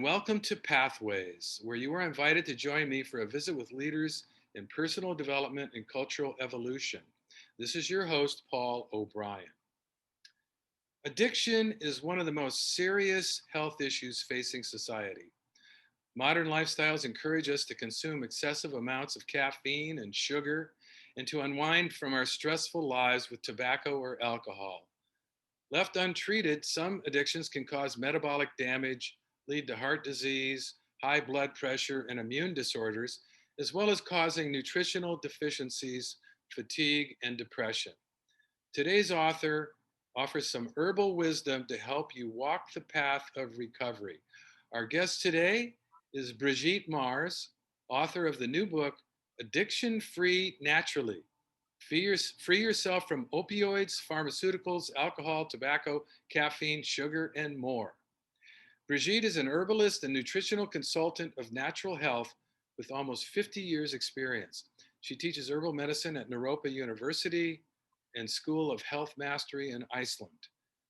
Welcome to Pathways, where you are invited to join me for a visit with leaders in personal development and cultural evolution. This is your host, Paul O'Brien. Addiction is one of the most serious health issues facing society. Modern lifestyles encourage us to consume excessive amounts of caffeine and sugar and to unwind from our stressful lives with tobacco or alcohol. Left untreated, some addictions can cause metabolic damage, lead to heart disease, high blood pressure, and immune disorders, as well as causing nutritional deficiencies, fatigue, and depression. Today's author offers some herbal wisdom to help you walk the path of recovery. Our guest today is Brigitte Mars, author of the new book, Addiction Free Naturally. Free yourself from opioids, pharmaceuticals, alcohol, tobacco, caffeine, sugar, and more. Brigitte is an herbalist and nutritional consultant of natural health with almost 50 years experience. She teaches herbal medicine at Naropa University and School of Health Mastery in Iceland.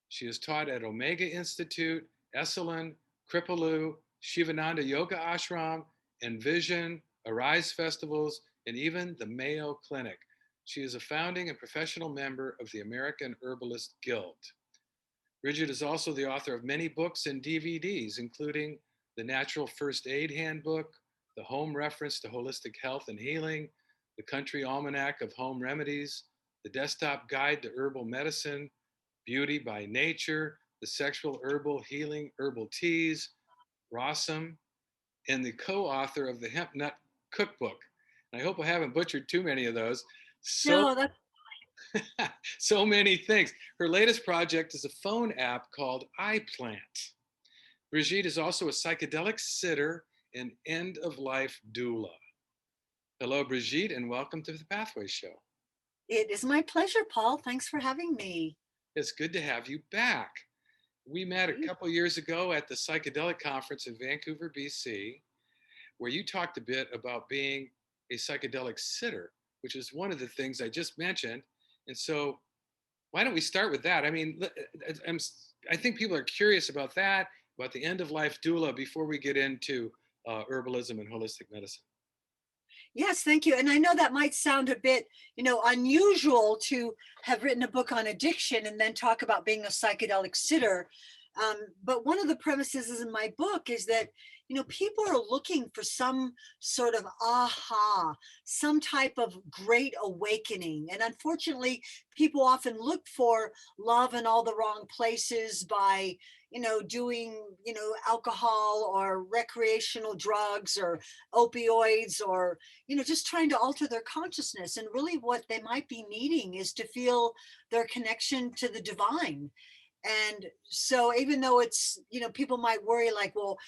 She has taught at Omega Institute, Esalen, Kripalu, Sivananda Yoga Ashram, Envision, Arise Festivals, and even the Mayo Clinic. She is a founding and professional member of the American Herbalist Guild. Brigitte is also the author of many books and DVDs, including The Natural First Aid Handbook, The Home Reference to Holistic Health and Healing, The Country Almanac of Home Remedies, The Desktop Guide to Herbal Medicine, Beauty by Nature, The Sexual Herbal Healing Herbal Teas, Rossum, and the co-author of the Hemp Nut Cookbook. And I hope I haven't butchered too many of those. So No, that's so many things. Her latest project is a phone app called iPlant. Brigitte is also a psychedelic sitter and end-of-life doula. Hello, Brigitte, and welcome to the Pathway Show. it is my pleasure, Paul. Thanks for having me. It's good to have you back. We met a Great. couple years ago at the Psychedelic Conference in Vancouver, BC, where you talked a bit about being a psychedelic sitter, which is one of the things I just mentioned. And so why don't we start with that? I mean, I think people are curious about that, about the end of life doula before we get into herbalism and holistic medicine. Yes, thank you. And I know that might sound a bit, unusual to have written a book on addiction and then talk about being a psychedelic sitter. But one of the premises is in my book is that, people are looking for some sort of aha, some type of great awakening. And unfortunately, people often look for love in all the wrong places by, doing, alcohol or recreational drugs or opioids or, just trying to alter their consciousness. And really what they might be needing is to feel their connection to the divine. And so even though it's, people might worry like, well,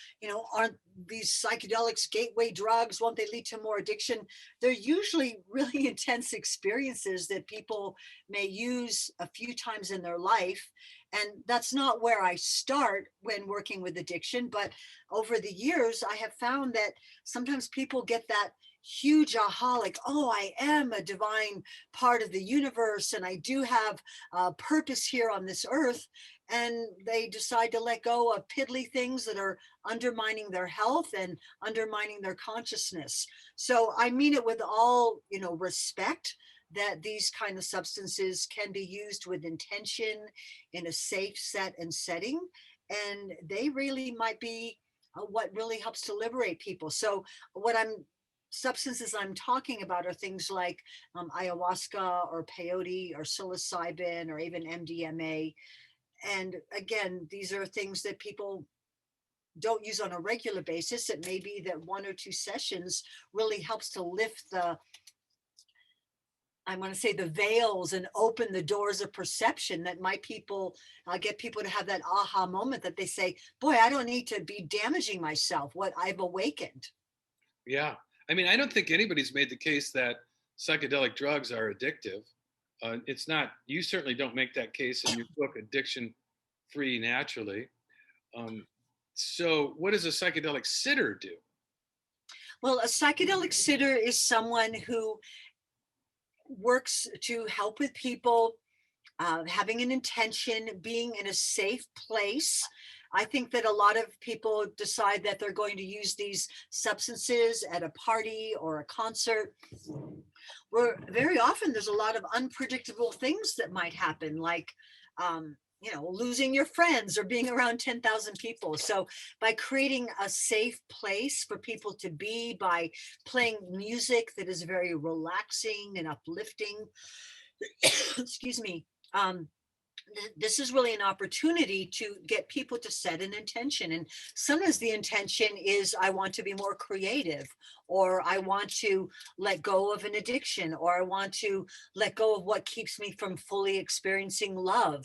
aren't these psychedelics gateway drugs? Won't they lead to more addiction? They're usually really intense experiences that people may use a few times in their life. And that's not where I start when working with addiction. But over the years, I have found that sometimes people get that huge aha, like, oh, I am a divine part of the universe and I do have a purpose here on this earth, and they decide to let go of piddly things that are undermining their health and undermining their consciousness. So I mean it with all, respect, that these kind of substances can be used with intention in a safe set and setting, and they really might be what really helps to liberate people. So what I'm substances I'm talking about are things like ayahuasca or peyote or psilocybin or even MDMA. And again, these are things that people don't use on a regular basis. It may be that one or two sessions really helps to lift the, I want to say, the veils and open the doors of perception that might people get people to have that aha moment that they say, boy, I don't need to be damaging myself. What I've awakened. Yeah. I mean, I don't think anybody's made the case that psychedelic drugs are addictive. It's not, you certainly don't make that case in your book, Addiction Free Naturally. Um, so, what does a psychedelic sitter do? Well, a psychedelic sitter is someone who works to help with people having an intention, being in a safe place, I think that a lot of people decide that they're going to use these substances at a party or a concert, where very often there's a lot of unpredictable things that might happen, like, losing your friends or being around 10,000 people. So by creating a safe place for people to be, by playing music that is very relaxing and uplifting, excuse me, this is really an opportunity to get people to set an intention. And sometimes the intention is, I want to be more creative, or I want to let go of an addiction, or I want to let go of what keeps me from fully experiencing love,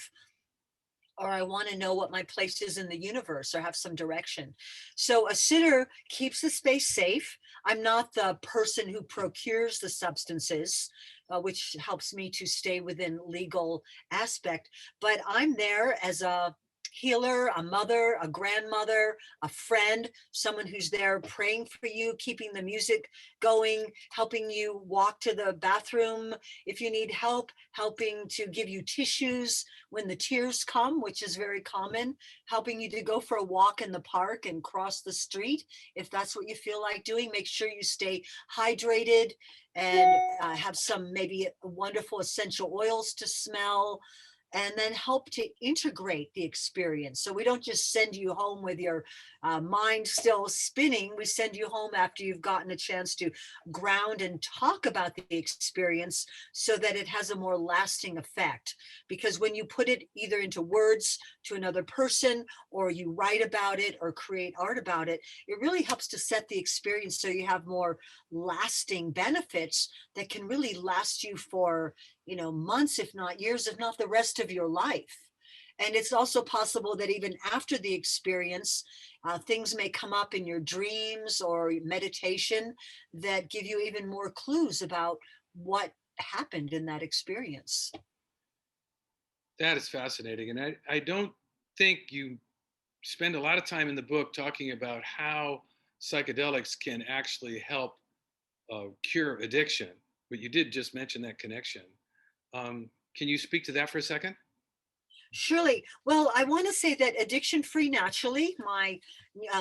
or I want to know what my place is in the universe or have some direction. So a sitter keeps the space safe. I'm not the person who procures the substances, which helps me to stay within legal aspect, but I'm there as a healer, a mother, a grandmother, a friend, someone who's there praying for you, keeping the music going, helping you walk to the bathroom if you need help, helping to give you tissues when the tears come, which is very common, helping you to go for a walk in the park and cross the street if that's what you feel like doing. Make sure you stay hydrated and have some maybe wonderful essential oils to smell, and then help to integrate the experience. So we don't just send you home with your mind still spinning. We send you home after you've gotten a chance to ground and talk about the experience so that it has a more lasting effect. Because when you put it either into words to another person, or you write about it or create art about it, it really helps to set the experience so you have more lasting benefits that can really last you for months, if not years, if not the rest of your life. And it's also possible that even after the experience, things may come up in your dreams or meditation that give you even more clues about what happened in that experience. That is fascinating. And I don't think you spend a lot of time in the book talking about how psychedelics can actually help cure addiction, but you did just mention that connection. Can you speak to that for a second? Surely. Well, I want to say that Addiction Free Naturally, my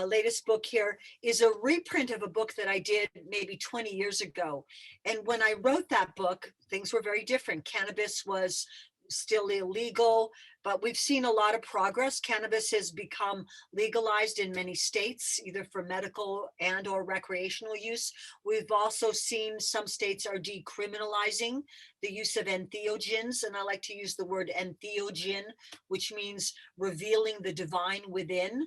latest book here, is a reprint of a book that I did maybe 20 years ago. And when I wrote that book, things were very different. Cannabis was still illegal, but we've seen a lot of progress. Cannabis has become legalized in many states, either for medical and or recreational use. We've also seen some states are decriminalizing the use of entheogens, and I like to use the word entheogen, which means revealing the divine within.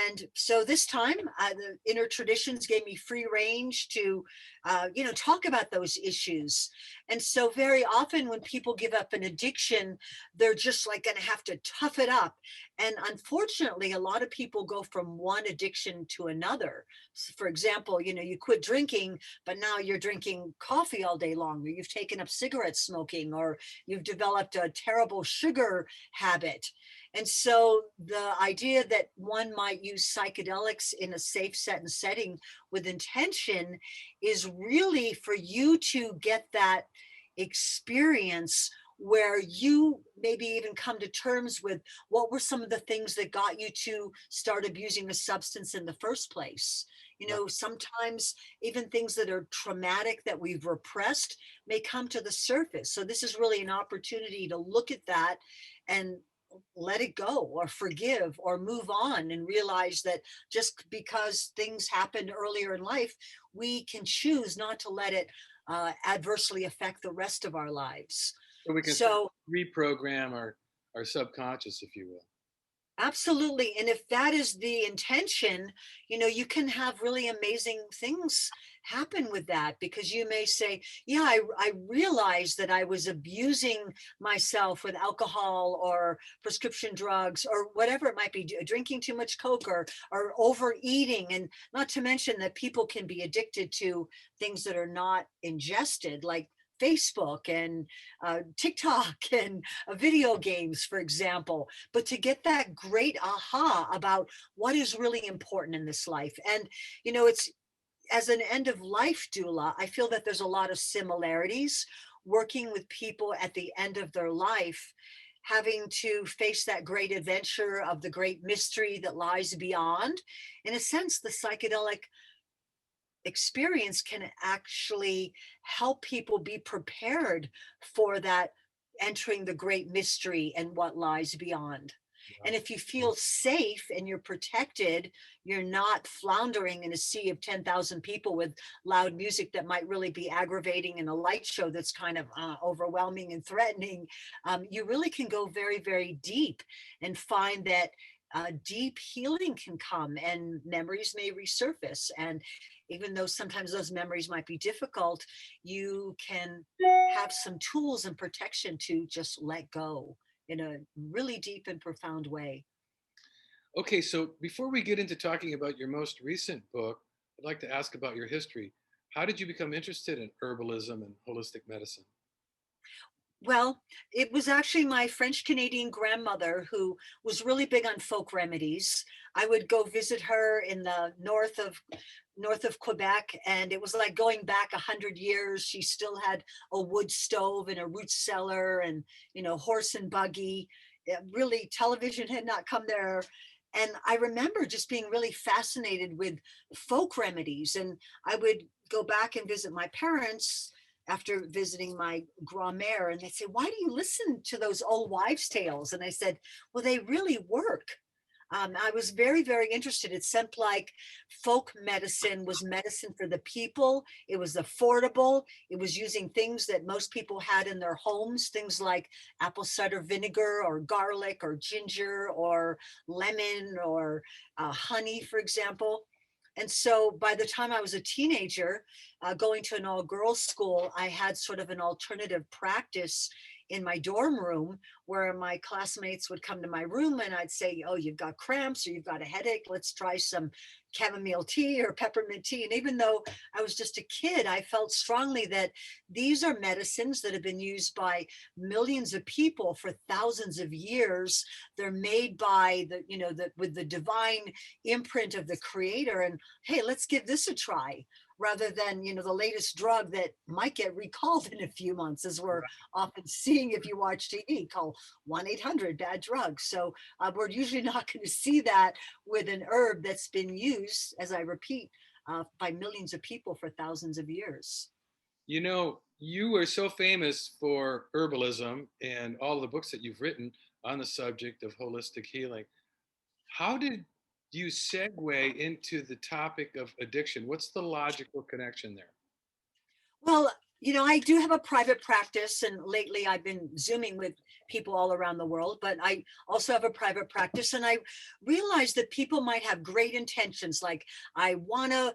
And so this time, the inner traditions gave me free range to, talk about those issues. And so very often when people give up an addiction, they're just like going to have to tough it up. And unfortunately, a lot of people go from one addiction to another. For example, you quit drinking, but now you're drinking coffee all day long, or you've taken up cigarette smoking, or you've developed a terrible sugar habit. And so the idea that one might use psychedelics in a safe set and setting with intention is really for you to get that experience where you maybe even come to terms with what were some of the things that got you to start abusing a substance in the first place. Sometimes even things that are traumatic that we've repressed may come to the surface. So this is really an opportunity to look at that and let it go, or forgive, or move on, and realize that just because things happened earlier in life, we can choose not to let it adversely affect the rest of our lives. So we can So reprogram our subconscious, if you will. absolutely. And if that is the intention, you can have really amazing things happen with that, because you may say, yeah, I realized that I was abusing myself with alcohol or prescription drugs or whatever it might be, drinking too much Coke or overeating. And not to mention that people can be addicted to things that are not ingested, like Facebook and TikTok and video games, for example. But to get that great aha about what is really important in this life. And, it's as an end of life doula, I feel that there's a lot of similarities working with people at the end of their life. having to face that great adventure of the great mystery that lies beyond. In a sense, the psychedelic experience can actually help people be prepared for that, entering the great mystery and what lies beyond. And Wow. if you feel safe and you're protected, you're not floundering in a sea of 10,000 people with loud music that might really be aggravating in a light show that's kind of overwhelming and threatening. You really can go very, very deep and find that deep healing can come and memories may resurface. And even though sometimes those memories might be difficult, you can have some tools and protection to just let go in a really deep and profound way. Okay, so before we get into talking about your most recent book, I'd like to ask about your history. How did you become interested in herbalism and holistic medicine? Well, it was actually my French Canadian grandmother who was really big on folk remedies. I would go visit her in the north of Quebec, and it was like going back 100 years. She still had a wood stove and a root cellar, and horse and buggy. Really, television had not come there. And I remember just being really fascinated with folk remedies. And I would go back and visit my parents after visiting my grand-mère, and they'd say, "Why do you listen to those old wives' tales?" And I said, "Well, they really work." I was very, very interested. It seemed like folk medicine was medicine for the people. It was affordable. It was using things that most people had in their homes, things like apple cider vinegar or garlic or ginger or lemon or honey, for example. And so by the time I was a teenager, going to an all girls school, I had sort of an alternative practice in my dorm room where my classmates would come to my room and I'd say, "Oh, you've got cramps or you've got a headache. Let's try some chamomile tea or peppermint tea." And even though I was just a kid, I felt strongly that these are medicines that have been used by millions of people for thousands of years. They're made by with the divine imprint of the creator. And hey, let's give this a try rather than the latest drug that might get recalled in a few months, as we're often seeing if you watch TV. Call 1-800 bad drugs. So we're usually not going to see that with an herb that's been used, as I repeat, by millions of people for thousands of years. You know, you are so famous for herbalism and all of the books that you've written on the subject of holistic healing. How did you segue into the topic of addiction? What's the logical connection there? Well, I do have a private practice, and lately I've been Zooming with people all around the world, but I also have a private practice. And I realized that people might have great intentions, like, I want to,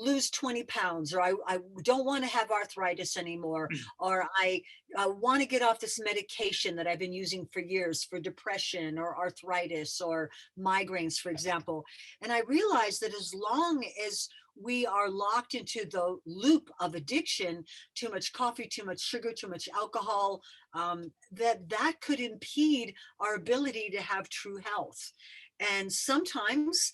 lose 20 pounds, or I don't want to have arthritis anymore, or I want to get off this medication that I've been using for years for depression or arthritis or migraines, for example. And I realized that as long as we are locked into the loop of addiction, too much coffee, too much sugar, too much alcohol, that could impede our ability to have true health. And sometimes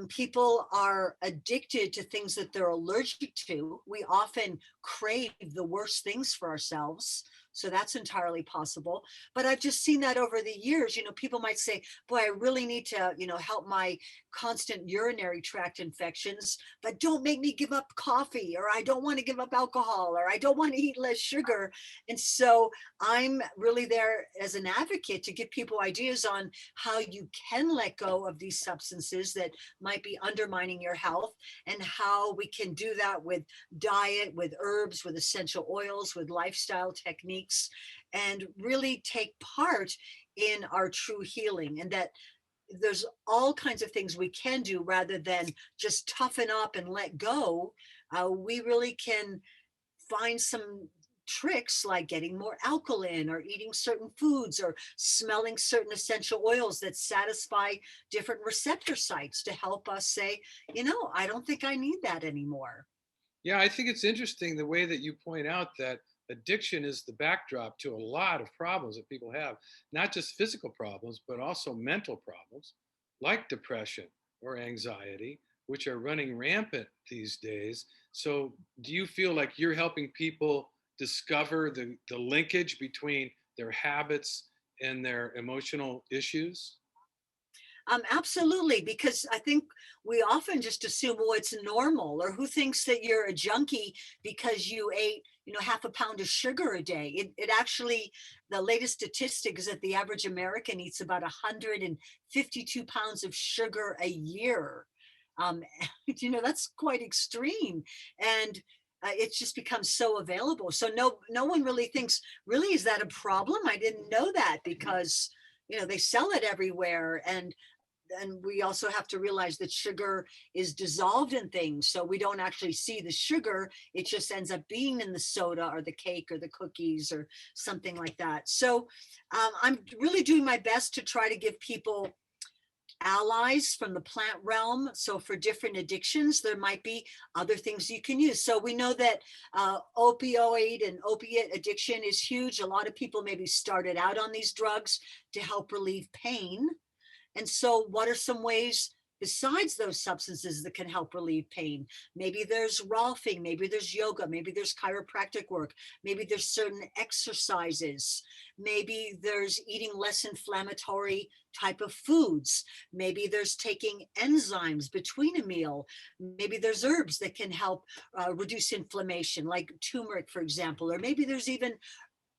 people are addicted to things that they're allergic to. We often crave the worst things for ourselves. So that's entirely possible. But I've just seen that over the years. People might say, "Boy, I really need to, help my constant urinary tract infections, but don't make me give up coffee, or I don't want to give up alcohol, or I don't want to eat less sugar." And so I'm really there as an advocate to give people ideas on how you can let go of these substances that might be undermining your health, and how we can do that with diet, with herbs, with essential oils, with lifestyle techniques, and really take part in our true healing. And that there's all kinds of things we can do rather than just toughen up and let go. We really can find some tricks like getting more alkaline, or eating certain foods, or smelling certain essential oils that satisfy different receptor sites to help us say, "I don't think I need that anymore." Yeah, I think it's interesting the way that you point out that addiction is the backdrop to a lot of problems that people have, not just physical problems, but also mental problems like depression or anxiety, which are running rampant these days. So, do you feel like you're helping people discover the linkage between their habits and their emotional issues? Absolutely, because I think we often just assume, well, it's normal, or who thinks that you're a junkie because you ate, half a pound of sugar a day. It actually, the latest statistic is that the average American eats about 152 pounds of sugar a year. Um, that's quite extreme. And it's just become so available. So no one really thinks, really, is that a problem? I didn't know that, because they sell it everywhere. And we also have to realize that sugar is dissolved in things, so we don't actually see the sugar. It just ends up being in the soda or the cake or the cookies or something like that. So I'm really doing my best to try to give people allies from the plant realm. So for different addictions, there might be other things you can use. So we know that opioid and opiate addiction is huge. A lot of people maybe started out on these drugs to help relieve pain. And so what are some ways besides those substances that can help relieve pain? Maybe there's rolfing, maybe there's yoga, maybe there's chiropractic work, maybe there's certain exercises, maybe there's eating less inflammatory type of foods, maybe there's taking enzymes between a meal, maybe there's herbs that can help reduce inflammation, like turmeric, for example, or maybe there's even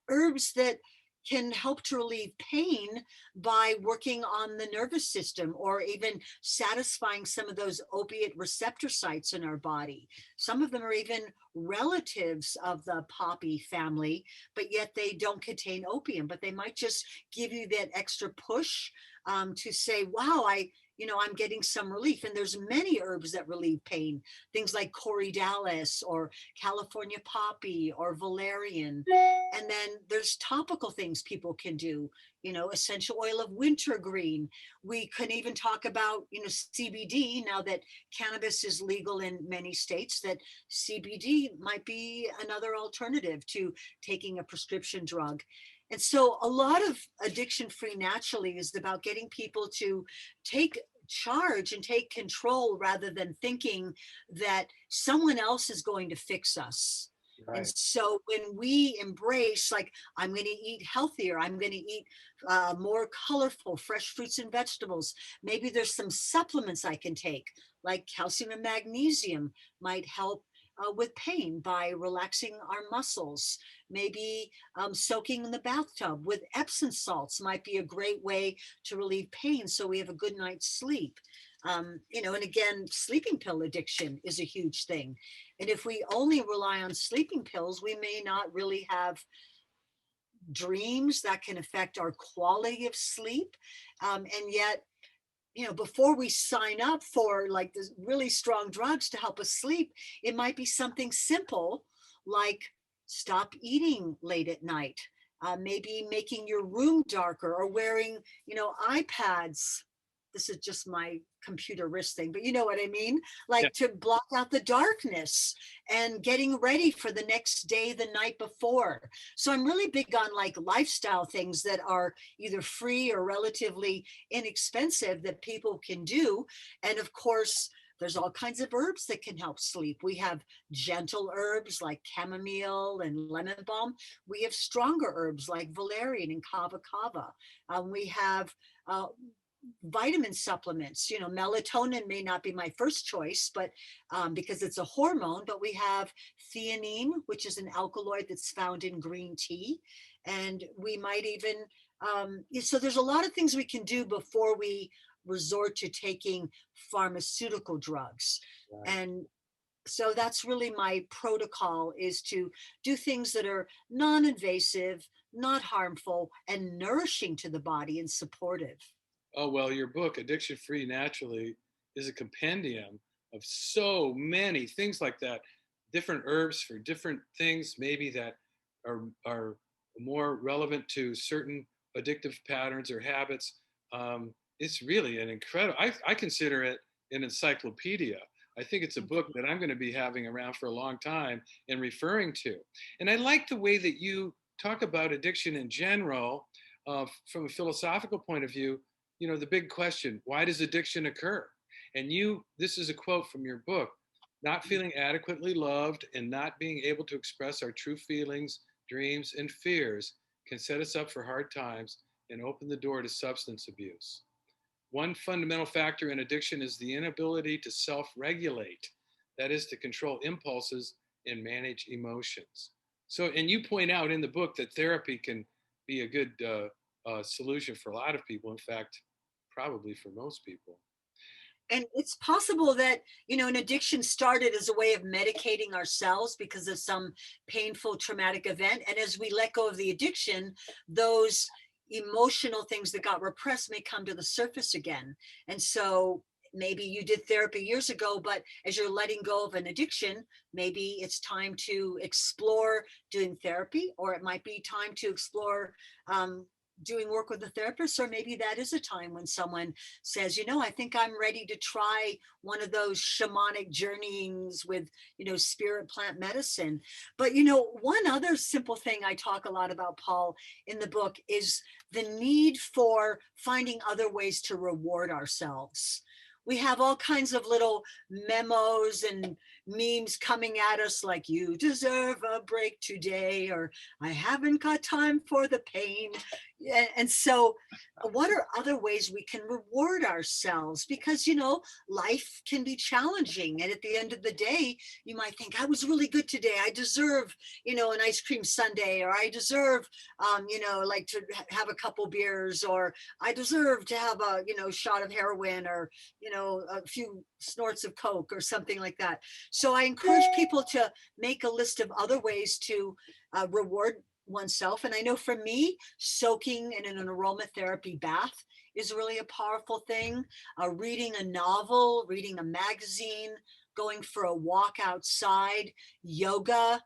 herbs that can help to relieve pain by working on the nervous system, or even satisfying some of those opiate receptor sites in our body. Some of them are even relatives of the poppy family, but yet they don't contain opium, but they might just give you that extra push to say, wow, I'm getting some relief. And there's many herbs that relieve pain, things like corydalis or California poppy or valerian. And then there's topical things people can do, essential oil of wintergreen. We can even talk about, CBD, now that cannabis is legal in many states, that CBD might be another alternative to taking a prescription drug. And so a lot of Addiction Free Naturally is about getting people to take charge and take control, rather than thinking that someone else is going to fix us. Right. And so when we embrace, like, I'm going to eat healthier, I'm going to eat more colorful, fresh fruits and vegetables. Maybe there's some supplements I can take, like calcium and magnesium might help with pain by relaxing our muscles. Maybe soaking in the bathtub with Epsom salts might be a great way to relieve pain, so we have a good night's sleep. And again, sleeping pill addiction is a huge thing. And if we only rely on sleeping pills, we may not really have dreams that can affect our quality of sleep. And yet, before we sign up for like the really strong drugs to help us sleep, it might be something simple like stop eating late at night, maybe making your room darker, or wearing, iPads. This is just my computer wrist thing, but you know what I mean? Like, to block out the darkness, and getting ready for the next day the night before. So I'm really big on like lifestyle things that are either free or relatively inexpensive that people can do. And of course, there's all kinds of herbs that can help sleep. We have gentle herbs like chamomile and lemon balm. We have stronger herbs like valerian and kava kava. We have vitamin supplements. Melatonin may not be my first choice, but because it's a hormone, but we have theanine, which is an alkaloid that's found in green tea. And we might even, so there's a lot of things we can do before we resort to taking pharmaceutical drugs. Right. And so that's really my protocol, is to do things that are non-invasive, not harmful, and nourishing to the body and supportive. Oh, well, your book, Addiction Free Naturally, is a compendium of so many things like that, different herbs for different things, maybe that are more relevant to certain addictive patterns or habits. It's really an incredible, I consider it an encyclopedia. I think it's a book that I'm going to be having around for a long time and referring to. And I like the way that you talk about addiction in general, from a philosophical point of view. The big question, why does addiction occur? And this is a quote from your book: not feeling adequately loved and not being able to express our true feelings, dreams, and fears can set us up for hard times and open the door to substance abuse. One fundamental factor in addiction is the inability to self-regulate, that is, to control impulses and manage emotions. So, and you point out in the book that therapy can be a good solution for a lot of people. In fact, probably for most people. And it's possible that, an addiction started as a way of medicating ourselves because of some painful traumatic event, and as we let go of the addiction, those emotional things that got repressed may come to the surface again. And so maybe you did therapy years ago, but as you're letting go of an addiction, maybe it's time to explore doing therapy, or it might be time to explore doing work with a therapist, or maybe that is a time when someone says, I think I'm ready to try one of those shamanic journeyings with, spirit plant medicine. But, one other simple thing I talk a lot about, Paul, in the book is the need for finding other ways to reward ourselves. We have all kinds of little memos and memes coming at us like, you deserve a break today, or I haven't got time for the pain. And so what are other ways we can reward ourselves? Because, life can be challenging. And at the end of the day, you might think, I was really good today. I deserve, an ice cream sundae, or I deserve, like to have a couple beers, or I deserve to have a, shot of heroin, or, a few snorts of Coke or something like that. So I encourage people to make a list of other ways to reward oneself. And I know for me, soaking in an aromatherapy bath is really a powerful thing. Reading a novel, reading a magazine, going for a walk outside, yoga,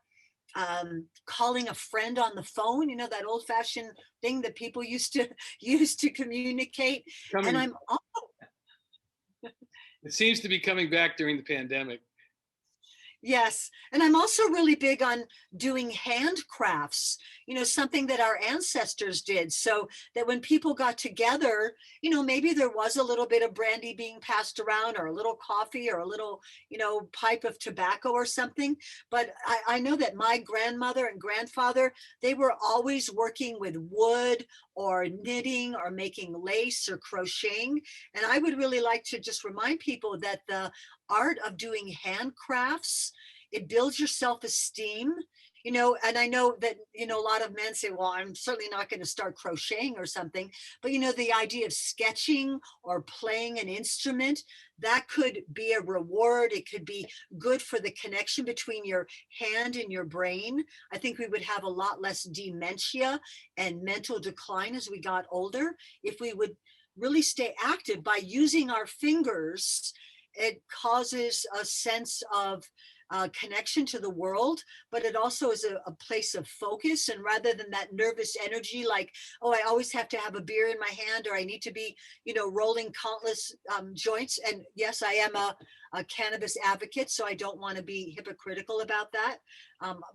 calling a friend on the phone, that old fashioned thing that people used to use to communicate. And I'm It seems to be coming back during the pandemic. Yes. And I'm also really big on doing handcrafts, something that our ancestors did, so that when people got together, maybe there was a little bit of brandy being passed around, or a little coffee, or a little, pipe of tobacco or something. But I know that my grandmother and grandfather, they were always working with wood, or knitting, or making lace, or crocheting. And I would really like to just remind people that the art of doing handcrafts, it builds your self-esteem, and I know that, a lot of men say, well, I'm certainly not going to start crocheting or something, but the idea of sketching or playing an instrument, that could be a reward. It could be good for the connection between your hand and your brain. I think we would have a lot less dementia and mental decline as we got older if we would really stay active by using our fingers. It causes a sense of connection to the world, but it also is a place of focus. And rather than that nervous energy, like, oh, I always have to have a beer in my hand, or I need to be, rolling countless joints. And yes, I am a cannabis advocate, so I don't want to be hypocritical about that.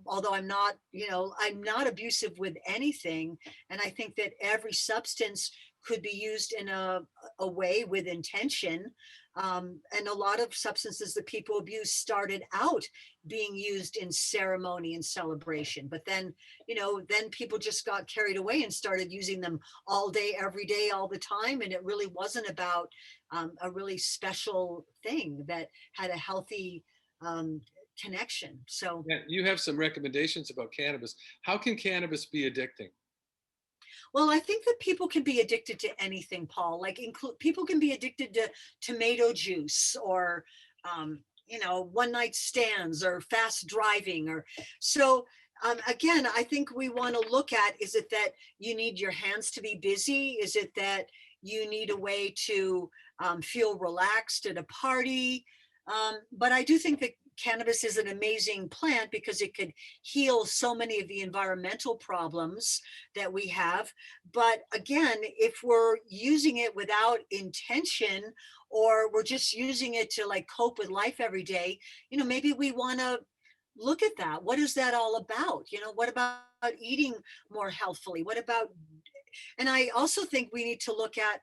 Although I'm not abusive with anything. And I think that every substance could be used in a way with intention. And a lot of substances that people abuse started out being used in ceremony and celebration. But then, then people just got carried away and started using them all day, every day, all the time. And it really wasn't about a really special thing that had a healthy connection. So yeah, you have some recommendations about cannabis. How can cannabis be addicting? well, I think that people can be addicted to anything, Paul. Like people can be addicted to tomato juice, or one night stands, or fast driving, or so. Again, I think we want to look at, is it that you need your hands to be busy? Is it that you need a way to feel relaxed at a party? But I do think that cannabis is an amazing plant because it could heal so many of the environmental problems that we have. But again, if we're using it without intention, or we're just using it to like cope with life every day, maybe we want to look at that. What is that all about? What about eating more healthfully? What about, and I also think we need to look at,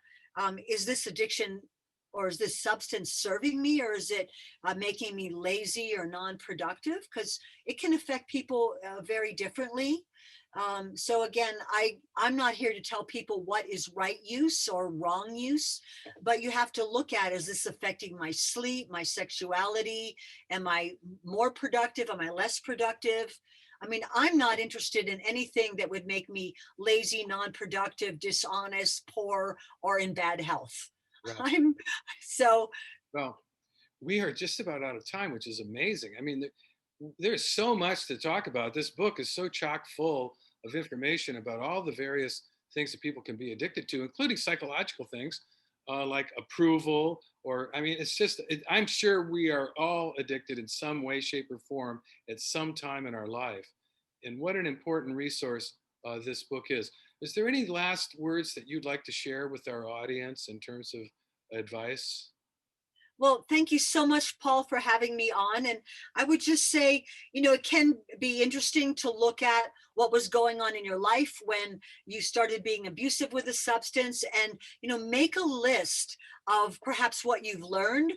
is this addiction, or is this substance serving me, or is it making me lazy or non-productive? Because it can affect people very differently. So again, I'm not here to tell people what is right use or wrong use, but you have to look at, is this affecting my sleep, my sexuality? Am I more productive? Am I less productive? I mean, I'm not interested in anything that would make me lazy, non-productive, dishonest, poor, or in bad health. Right. I'm so Well, we are just about out of time, which is amazing. I mean, there's so much to talk about. This book is so chock full of information about all the various things that people can be addicted to, including psychological things like approval. Or, I mean, it's just, I'm sure we are all addicted in some way, shape, or form at some time in our life. And what an important resource this book is. Is there any last words that you'd like to share with our audience in terms of advice? Well, thank you so much, Paul, for having me on. And I would just say, it can be interesting to look at what was going on in your life when you started being abusive with a substance and, make a list of perhaps what you've learned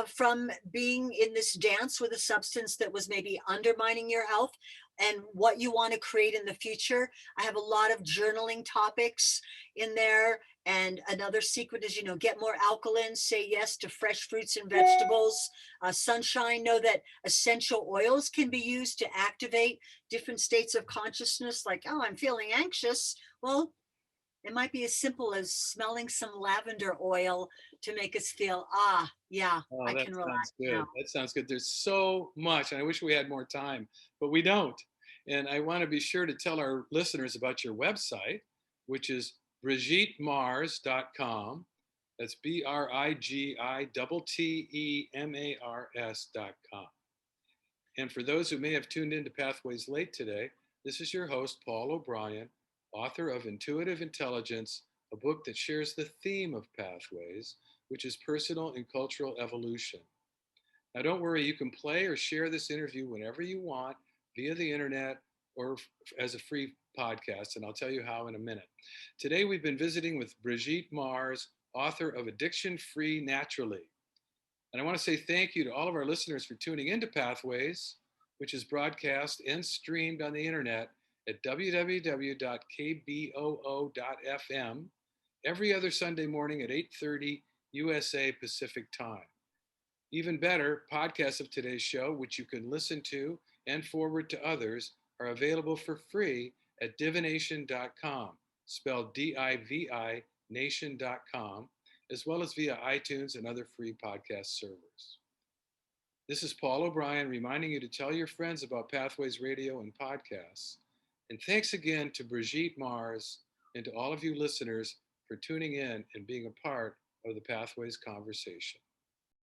from being in this dance with a substance that was maybe undermining your health and what you want to create in the future. I have a lot of journaling topics in there. And another secret is, get more alkaline, say yes to fresh fruits and vegetables. Sunshine, know that essential oils can be used to activate different states of consciousness, like, oh, I'm feeling anxious. Well, it might be as simple as smelling some lavender oil to make us feel, yeah, Oh, I that can relax sounds good. now. That sounds good. There's so much, and I wish we had more time, but we don't. And I want to be sure to tell our listeners about your website, which is BrigitteMars.com. That's BrigitteMars.com. And for those who may have tuned into Pathways late today, this is your host, Paul O'Brien, author of Intuitive Intelligence, a book that shares the theme of pathways, which is personal and cultural evolution. Now, don't worry, you can play or share this interview whenever you want via the internet or as a free podcast, and I'll tell you how in a minute. Today, we've been visiting with Brigitte Mars, author of Addiction Free Naturally. And I want to say thank you to all of our listeners for tuning into Pathways, which is broadcast and streamed on the internet at www.kboo.fm every other Sunday morning at 8:30 USA Pacific Time. Even better, podcasts of today's show, which you can listen to and forward to others, are available for free at divination.com, spelled DIVI nation.com, as well as via iTunes and other free podcast servers. This is Paul O'Brien reminding you to tell your friends about Pathways Radio and podcasts. And thanks again to Brigitte Mars and to all of you listeners for tuning in and being a part of the Pathways conversation.